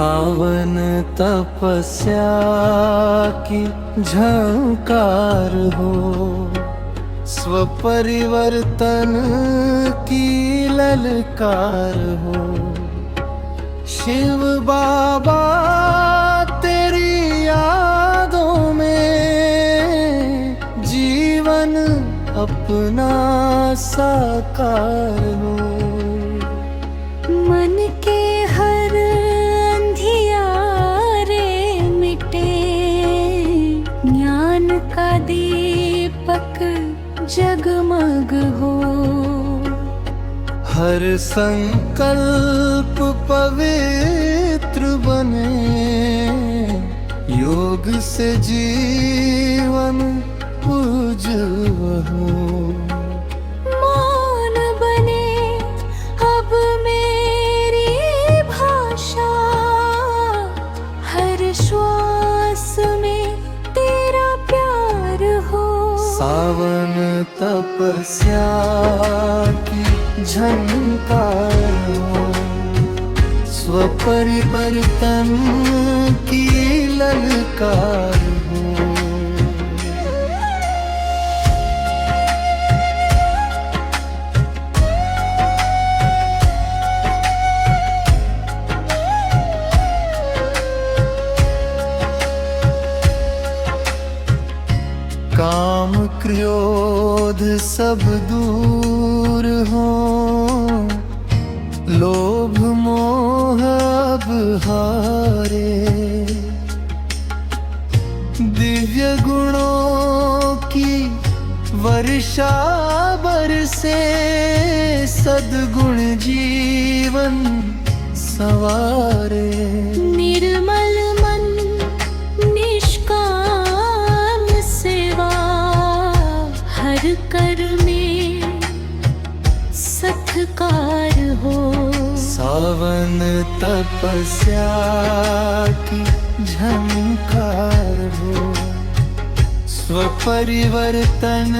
सावन तपस्या की झंकार हो, स्वपरिवर्तन की ललकार हो। शिव बाबा तेरी यादों में जीवन अपना साकार हो। मन के हर अंधियारे मिटे, ज्ञान का दीपक जगमग हो। हर संकल्प पवित्र बने, योग से जीवन उज्ज्वल हो। मौन बने अब मेरी भाषा, हर श्वास में तेरा प्यार हो। सावन तपस्या की झंकार हो, स्वपरिवर्तन की ललकार हो। काम क्रोध सब दूर हो, लोभ मोह अब हारे। दिव्य गुणों की वर्षा बरसे, सद्गुण जीवन सवारे। निर्मल मन निष्काम सेवा, हर कर में सत्कार हो। सावन तपस्या की झंकार हो, स्वपरिवर्तन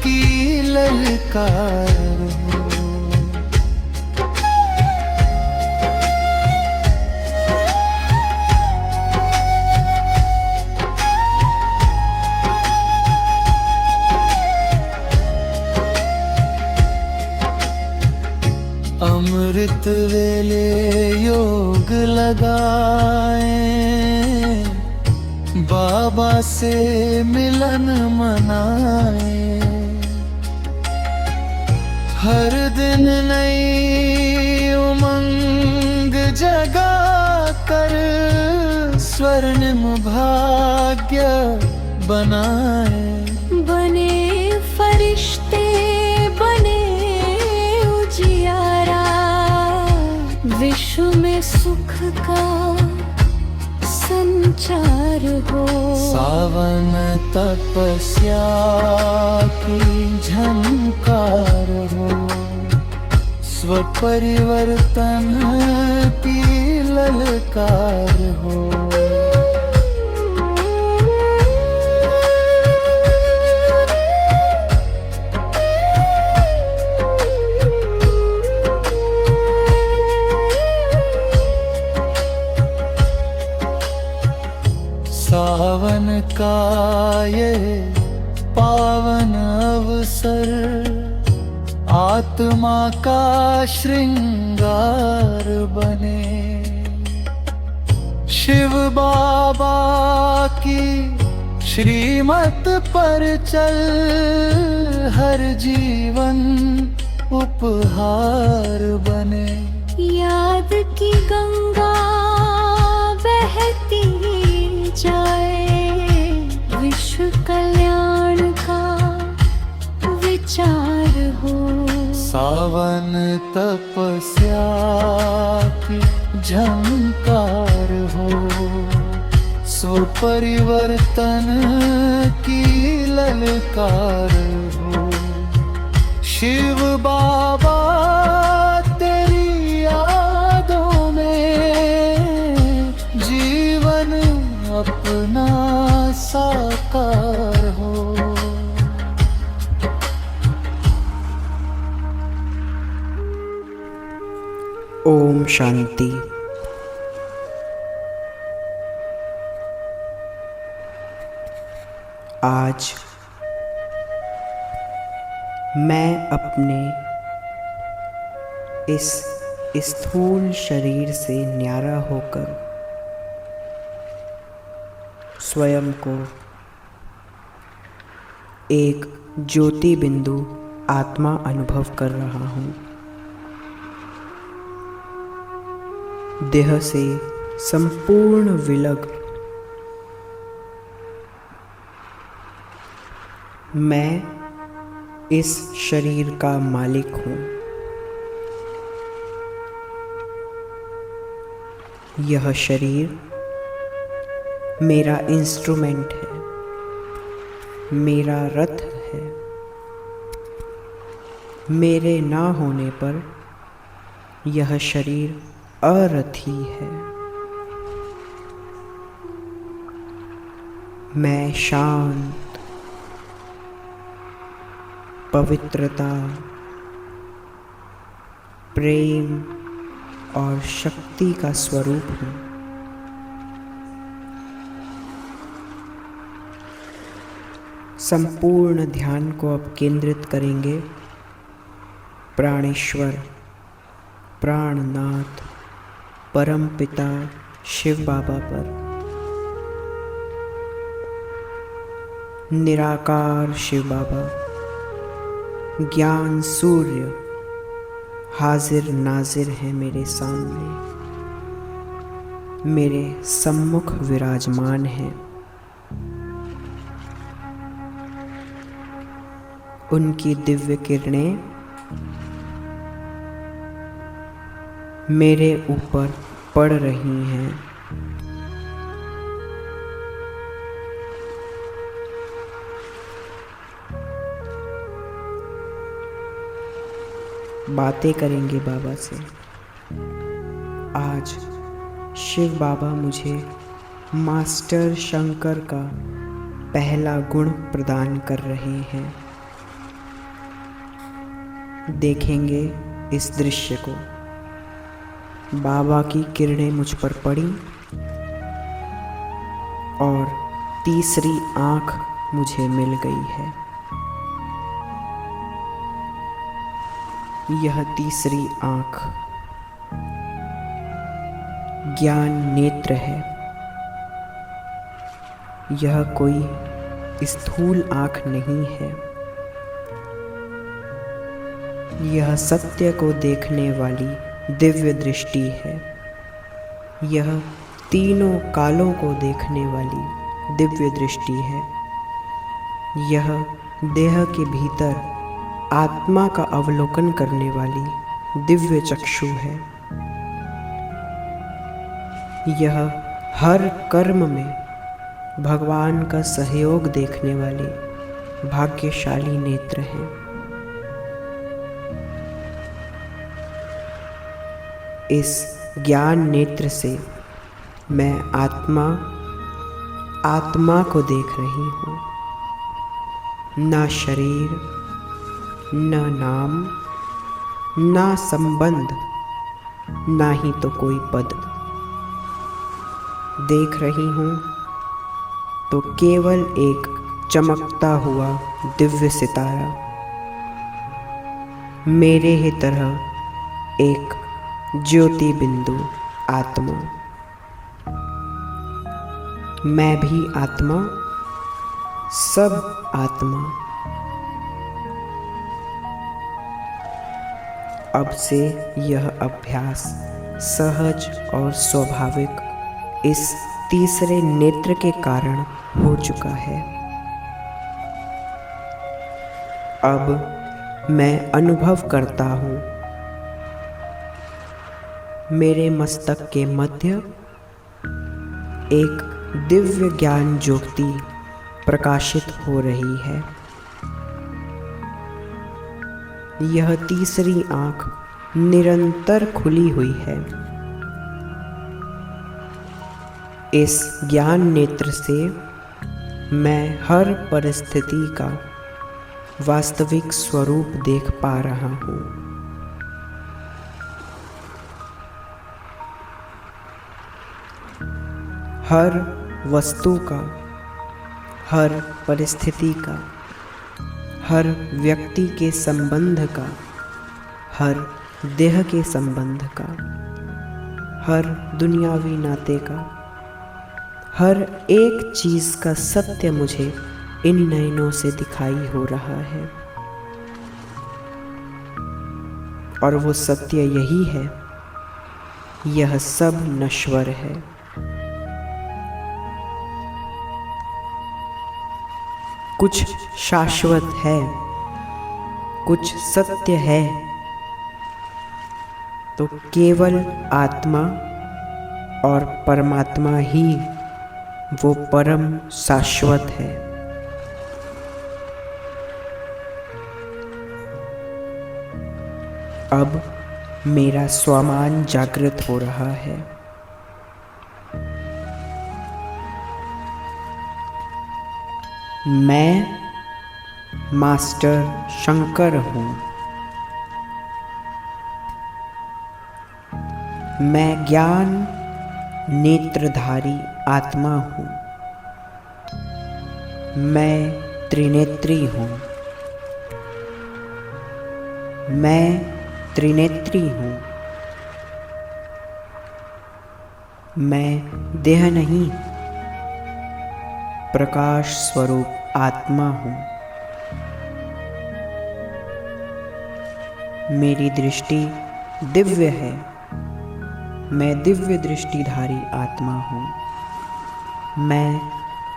की ललकार हो। अमृत वेले योग लगाए, बाबा से मिलन मनाए। हर दिन नई उमंग जगा कर, स्वर्णिम भाग्य बनाए। बने फरिश्ते बने उजियारा, विश्व में सुख का संचार हो। सावन तपस्या की झंकार हो, स्वपरिवर्तन की ललकार हो। सावन का ये पावन अवसर, आत्मा का श्रृंगार बने। शिव बाबा की श्रीमत पर चल, हर जीवन उपहार बने। याद की गंगा बहती जाए, विश्व कल्याण का विचार हो। सावन तपस्या की झंकार हो, स्वपरिवर्तन की ललकार हो। शिव बाबा तेरी यादों में जीवन अपना साकार हो। ओम शांति। आज मैं अपने इस स्थूल शरीर से न्यारा होकर स्वयं को एक ज्योति बिंदु आत्मा अनुभव कर रहा हूँ। देह से संपूर्ण विलग मैं इस शरीर का मालिक हूँ। यह शरीर मेरा इंस्ट्रूमेंट है, मेरा रथ है। मेरे ना होने पर यह शरीर अरथी है। मैं शांत, पवित्रता, प्रेम और शक्ति का स्वरूप हूँ। संपूर्ण ध्यान को अब केंद्रित करेंगे प्राणेश्वर, प्राणनाथ, परम पिता शिव बाबा पर। निराकार शिव बाबा, ज्ञान सूर्य हाजिर नाजिर है मेरे सामने, मेरे सम्मुख विराजमान हैं। उनकी दिव्य किरणें मेरे ऊपर पड़ रही हैं। बातें करेंगे बाबा से। आज शिव बाबा मुझे मास्टर शंकर का पहला गुण प्रदान कर रहे हैं। देखेंगे इस दृश्य को। बाबा की किरणें मुझ पर पड़ी और तीसरी आंख मुझे मिल गई है। यह तीसरी आंख ज्ञान नेत्र है। यह कोई स्थूल आंख नहीं है। यह सत्य को देखने वाली दिव्य दृष्टि है। यह तीनों कालों को देखने वाली दिव्य दृष्टि है। यह देह के भीतर आत्मा का अवलोकन करने वाली दिव्य चक्षु है। यह हर कर्म में भगवान का सहयोग देखने वाले भाग्यशाली नेत्र हैं। इस ज्ञान नेत्र से मैं आत्मा को देख रही हूँ। ना शरीर, न नाम, ना संबंध, ना ही तो कोई पद। देख रही हूँ तो केवल एक चमकता हुआ दिव्य सितारा, मेरे ही तरह एक ज्योति बिंदु आत्मा। मैं भी आत्मा, सब आत्मा। अब से यह अभ्यास सहज और स्वाभाविक इस तीसरे नेत्र के कारण हो चुका है। अब मैं अनुभव करता हूँ मेरे मस्तक के मध्य एक दिव्य ज्ञान ज्योति प्रकाशित हो रही है। यह तीसरी आंख निरंतर खुली हुई है। इस ज्ञान नेत्र से मैं हर परिस्थिति का वास्तविक स्वरूप देख पा रहा हूँ। हर वस्तु का, हर परिस्थिति का, हर व्यक्ति के संबंध का, हर देह के संबंध का, हर दुनियावी नाते का, हर एक चीज़ का सत्य मुझे इन नयनों से दिखाई हो रहा है। और वो सत्य यही है, यह सब नश्वर है। कुछ शाश्वत है, कुछ सत्य है, तो केवल आत्मा और परमात्मा ही वो परम शाश्वत है। अब मेरा स्वामान जागृत हो रहा है। मैं मास्टर शंकर हूँ। मैं ज्ञान नेत्रधारी आत्मा हूँ। मैं त्रिनेत्री हूँ। मैं त्रिनेत्री हूँ। मैं देह नहीं, प्रकाश स्वरूप आत्मा हूँ। मेरी दृष्टि दिव्य है। मैं दिव्य दृष्टिधारी आत्मा हूँ। मैं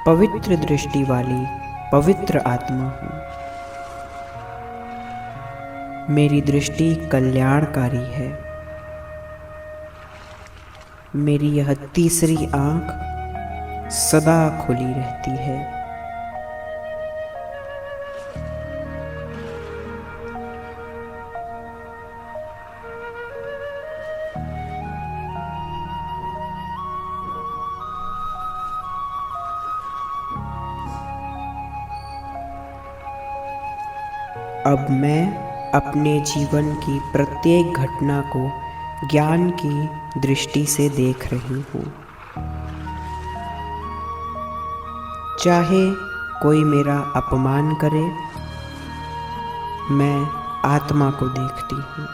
पवित्र दृष्टि वाली पवित्र आत्मा हूँ। मेरी दृष्टि कल्याणकारी है। मेरी यह तीसरी आँख सदा खुली रहती है। अब मैं अपने जीवन की प्रत्येक घटना को ज्ञान की दृष्टि से देख रही हूँ। चाहे कोई मेरा अपमान करे, मैं आत्मा को देखती हूँ।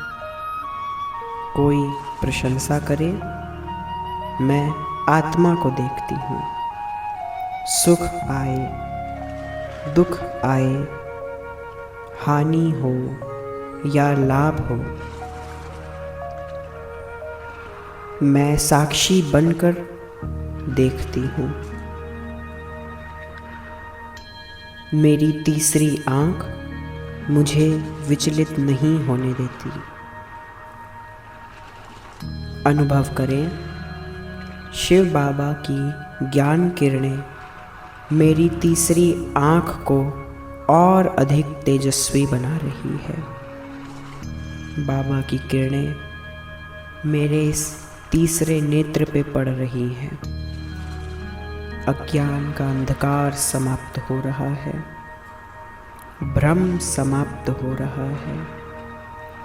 कोई प्रशंसा करे, मैं आत्मा को देखती हूँ। सुख आए, दुख आए, हानि हो या लाभ हो, मैं साक्षी बनकर देखती हूँ। मेरी तीसरी आँख मुझे विचलित नहीं होने देती। अनुभव करें, शिव बाबा की ज्ञान किरणें मेरी तीसरी आँख को और अधिक तेजस्वी बना रही है। बाबा की किरणें मेरे इस तीसरे नेत्र पे पड़ रही हैं। अज्ञान का अंधकार समाप्त हो रहा है। भ्रम समाप्त हो रहा है।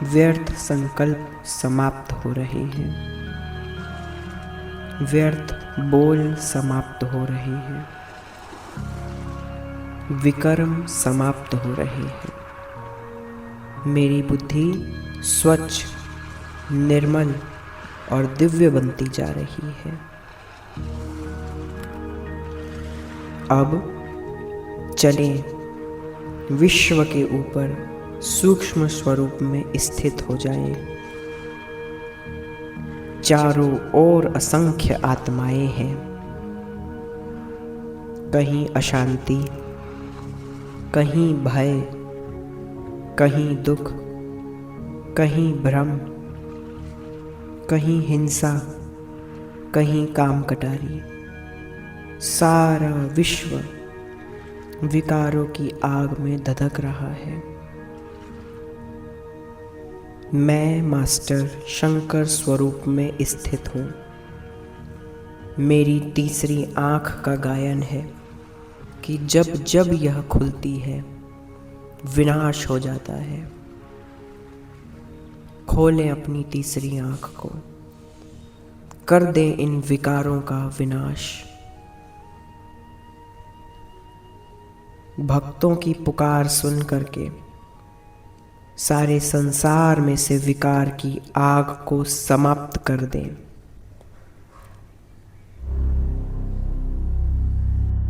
व्यर्थ संकल्प समाप्त हो रहे हैं। व्यर्थ बोल समाप्त हो रहे हैं। विकर्म समाप्त हो रहे हैं। मेरी बुद्धि स्वच्छ, निर्मल और दिव्य बनती जा रही है। अब चलें विश्व के ऊपर सूक्ष्म स्वरूप में स्थित हो जाएं। चारों ओर असंख्य आत्माएं हैं। कहीं अशांति, कहीं भय, कहीं दुख, कहीं भ्रम, कहीं हिंसा, कहीं काम कटारी। सारा विश्व विकारों की आग में धधक रहा है। मैं मास्टर शंकर स्वरूप में स्थित हूँ। मेरी तीसरी आँख का गायन है कि जब जब यह खुलती है, विनाश हो जाता है। खोलें अपनी तीसरी आँख को, कर दें इन विकारों का विनाश। भक्तों की पुकार सुन करके सारे संसार में से विकार की आग को समाप्त कर दें।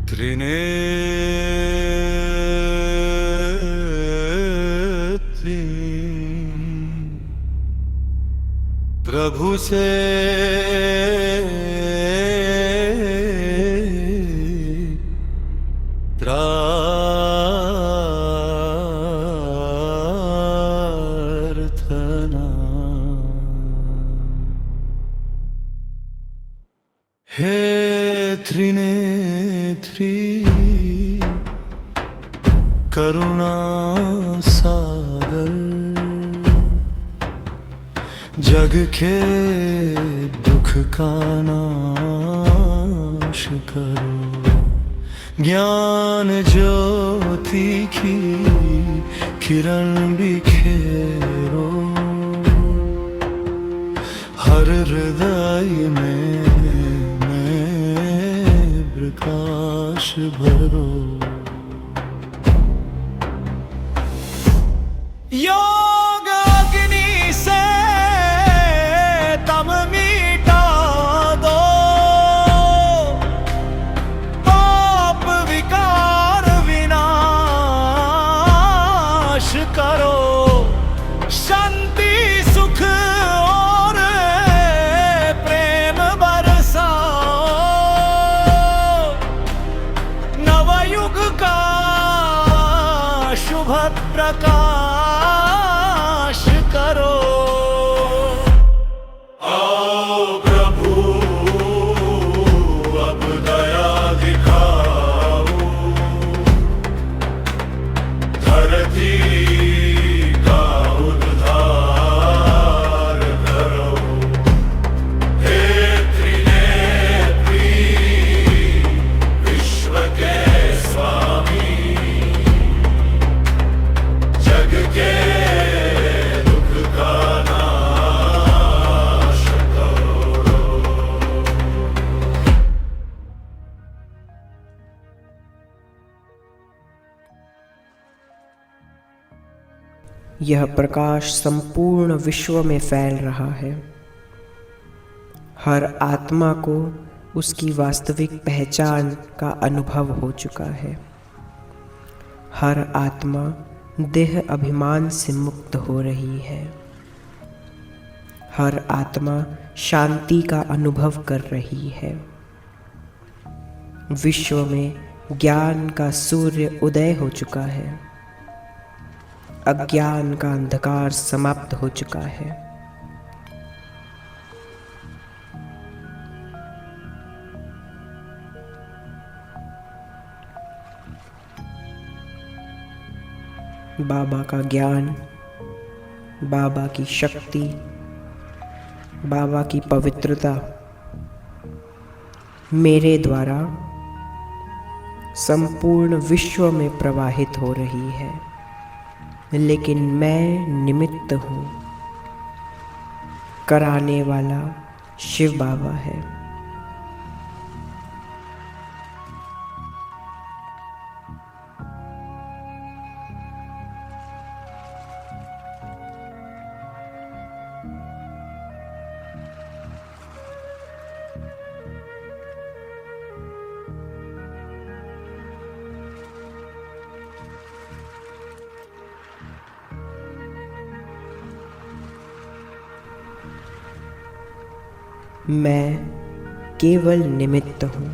त्रिनेत्री प्रभु से प्रार्थना। हे त्रिनेत्री करुणा सागर, जग के दुख का नाश करो, ज्ञान ज्योति की किरण बिखेरो, हर हृदय में प्रकाश भरो। योग अग्नि से तम मिटा दो, पाप विकार विनाश करो, शांति सुख और प्रेम बरसाओ, नवयुग का शुभ प्रकाश करो। आओ प्रभु अब दया दिखाओ, धरती का उद्धार करो। हे त्रिनेत्री विश्व के स्वामी, जग के दुख का नाश करो। यह प्रकाश संपूर्ण विश्व में फैल रहा है। हर आत्मा को उसकी वास्तविक पहचान का अनुभव हो चुका है। हर आत्मा देह अभिमान से मुक्त हो रही है। हर आत्मा शांति का अनुभव कर रही है। विश्व में ज्ञान का सूर्य उदय हो चुका है। अज्ञान का अंधकार समाप्त हो चुका है। बाबा का ज्ञान, बाबा की शक्ति, बाबा की पवित्रता मेरे द्वारा संपूर्ण विश्व में प्रवाहित हो रही है, लेकिन मैं निमित्त हूँ। कराने वाला शिव बाबा है। मैं केवल निमित्त हूँ।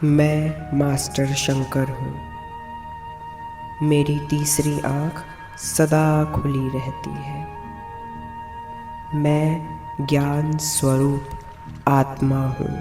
मैं मास्टर शंकर हूँ। मेरी तीसरी आँख सदा खुली रहती है। मैं ज्ञान स्वरूप आत्मा हूँ।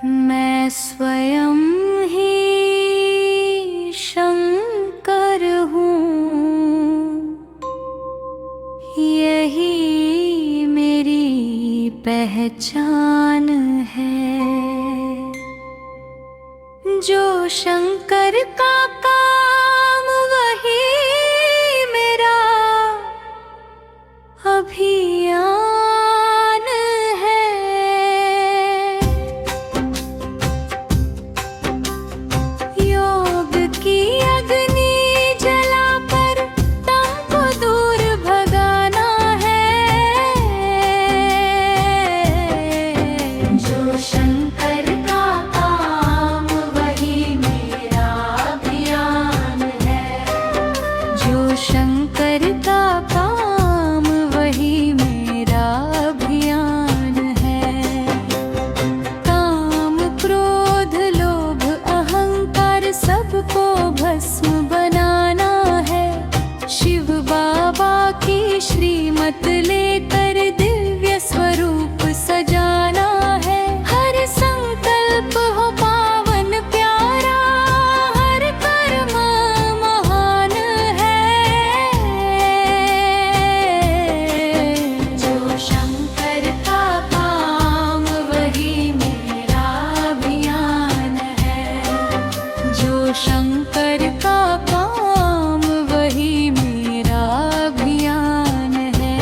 मैं स्वयं ही शंकर हूँ, यही मेरी पहचान है। जो शंकर का काम वही मेरा अभियान है। योग की अग्नि जलाकर तम को दूर भगाना है। जो शंकर का काम वही मेरा अभियान है। जो शंकर का काम वही मेरा अभियान है। काम क्रोध लोभ अहंकार सबको भस्म बनाना है। शिव बाबा की श्रीमत लेकर दिव्य स्वरूप सजाना है। हर संकल्प हो पावन प्यारा, हर कर्म महान है। जो शंकर का काम वही मेरा अभियान है। जो शंकर का काम वही मेरा अभियान है।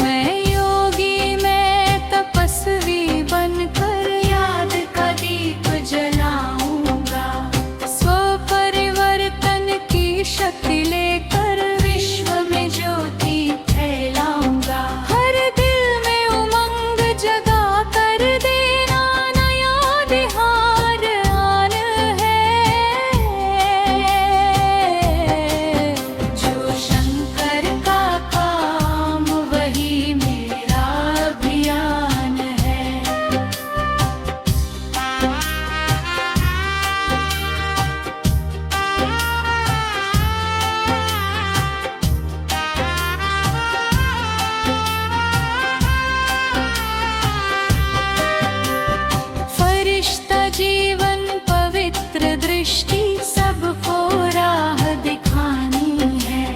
मैं योगी मैं तपस्वी बनकर याद का दीप जलाऊंगा। स्वपरिवर्तन की शक्ति लेकर विश्व में ज्योति फैलाऊंगा। हर दिल में उमंग जगा कर देना नया बिहार आन है। जो शंकर का काम वही मेरा अभियान है। फरिश्ता जीवन पवित्र दृष्टि सबको राह दिखानी है।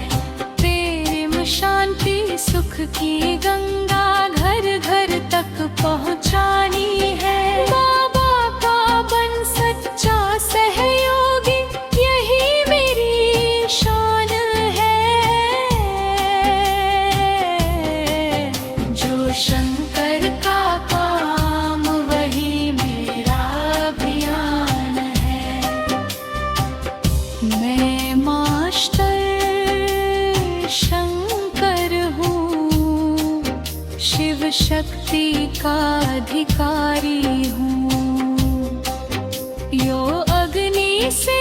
प्रेम शांति सुख की गंगा घर घर तक पहुंचानी है। बाबा का बन सच्चा सहयोगी यही मेरी शान है। जो शंकर का काम वही मेरा अभियान है। मैं मास्टर शंकर हूँ, शिव शक्ति का अधिकारी हूँ। यो अग्नि से